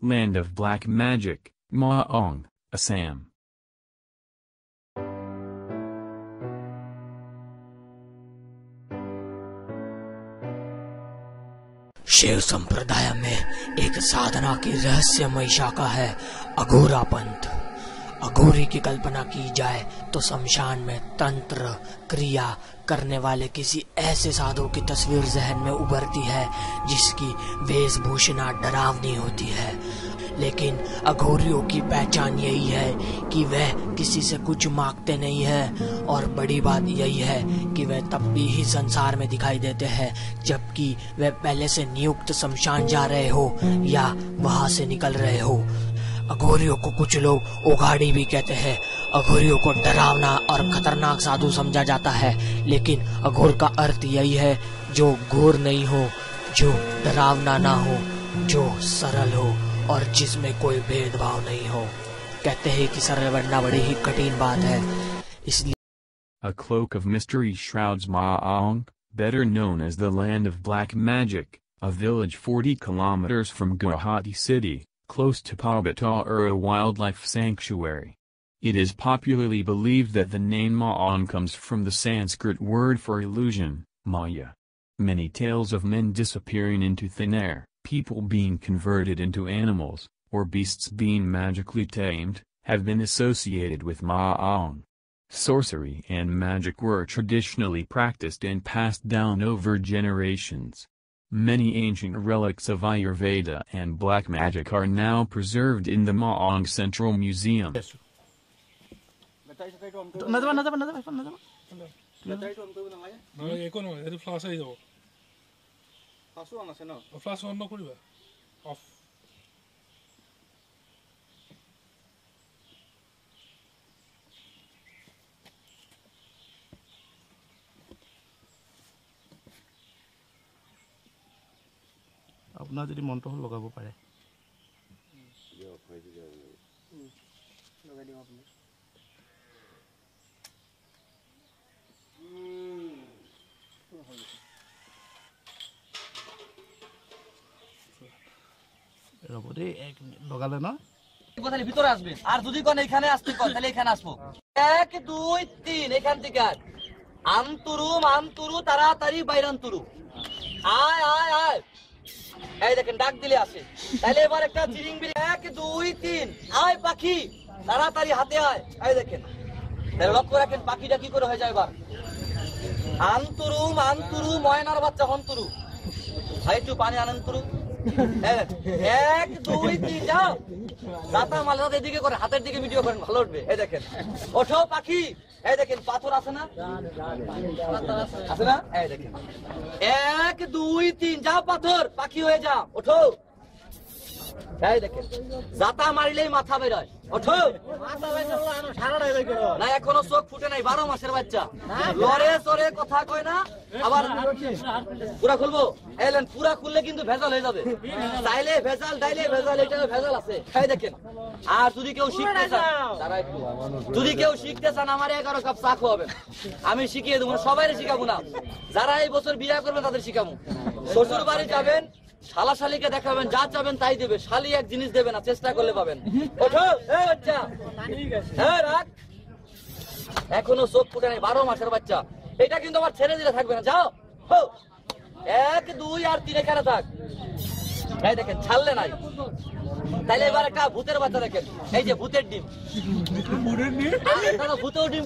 Land of Black Magic, Maong, Assam. Shiv संप्रदाय में एक साधना की रहस्यमय शाखा है अघोरा पंथ। अघोरी की कल्पना की जाए तो शमशान में तंत्र क्रिया करने वाले किसी ऐसे साधु की तस्वीर जहन में उभरती है जिसकी वेशभूषा डरावनी होती है। लेकिन अघोरियों की पहचान यही है कि वह किसी से कुछ मांगते नहीं है, और बड़ी बात यही है कि वह तब भी ही संसार में दिखाई देते हैं जबकि वह पहले से नियुक्त शमशान जा रहे हो या वहां से निकल रहे हो। अघोरियों को कुछ लोग ओघाड़ी भी कहते हैं। अघोरियों को डरावना और खतरनाक साधु समझा जाता है, लेकिन अघोर का अर्थ यही है जो घोर नहीं हो, जो डरावना ना हो, जो सरल हो और जिसमें कोई भेदभाव नहीं हो। कहते हैं कि सरल बनना बड़ी ही कठिन बात है, इसलिए A cloak of mystery shrouds Maong, better known as the Land of Black Magic, a village 40 kilometers from Guwahati city, close to Pabitar Wildlife Sanctuary. It is popularly believed that the name Maong comes from the Sanskrit word for illusion, Maya. Many tales of men disappearing into thin air, people being converted into animals, or beasts being magically tamed, have been associated with Maong. Sorcery and magic were traditionally practiced and passed down over generations. Many ancient relics of Ayurveda and black magic are now preserved in the Maong Central Museum. আপনার যদি মনটো লগাব পাৰে রব দেই এক লগালে না কোথায় ভিতরে আসবে আর যদি কোন এখানে আসতে কল তাহলে এখানে আসবো 1 2 3 এখান থেকে আমতুরু তাড়াতাড়ি বাইরান্তরু আয় আয় আয় এই দেখেন ডাক দিলে আসে। তাহলে এবার একটা চিরিংবিরি 1 2 3 আয় পাখি তাড়াতাড়ি হাতে আয়। এই দেখেন তাহলে লক্ষ্য রাখেন পাখিটা কি করে হয়ে যায়। এবার আন্তরু ময়নার বাচ্চা হন্তরু ভাই একটু পানি আনন্তরু 1 2 3 যাও দাতা মালরাত এদিকে করে হাতের দিকে ভিডিও করেন ভালো উঠবে। এই দেখেন ওঠো পাখি। এই দেখেন পাথর আছে না আছে না এই দেখেন 1 2 3 যাও পাথর পাখি হয়ে যাও ওঠো। এই দেখেন জাতা মারিলেই মাথা বের হয় ওঠো। না এখনো চোখ ফুটে নাই 12 মাসের বাচ্চা লড়ে চড়ে কথা কয় না। আবার পুরা খুলবো এলেন পুরা খুললে কিন্তু ভেজাল হয়ে যাবে। চাইলে ভেজাল ডাইলে ভেজাল এটা ভেজাল আছে। এই দেখেন আর যদি কেউ শিখতে চান যদি কেউ শিখতে চান আমার 11 কাপ চা খাওয়াবেন আমি শিখিয়ে দেবো। সবাইরে শিখাবো না, যারা এই বছর বিয়ে করবেন তাদের শিখাবো। শ্বশুর বাড়ি যাবেন শালা শালিকে দেখাবেন যা চাবেন তাই দেবে, শালি এক জিনিস দেবে না চেষ্টা করলে পাবেন। ওঠো এই বাচ্চা হ্যাঁ রাখ এখনো চোখ ফুটে নাই 12 মাসের বাচ্চা। এটা কিন্তু আবার ছেড়ে দিলে থাকবে না। যাও 1 2 আর 3 এখানে থাক। এই দেখেন ছাড়লে নাই। তাইলে এবার একটা ভূতের বাচ্চা দেখেন এই যে ভূতের ডিম ভূতেও ডিম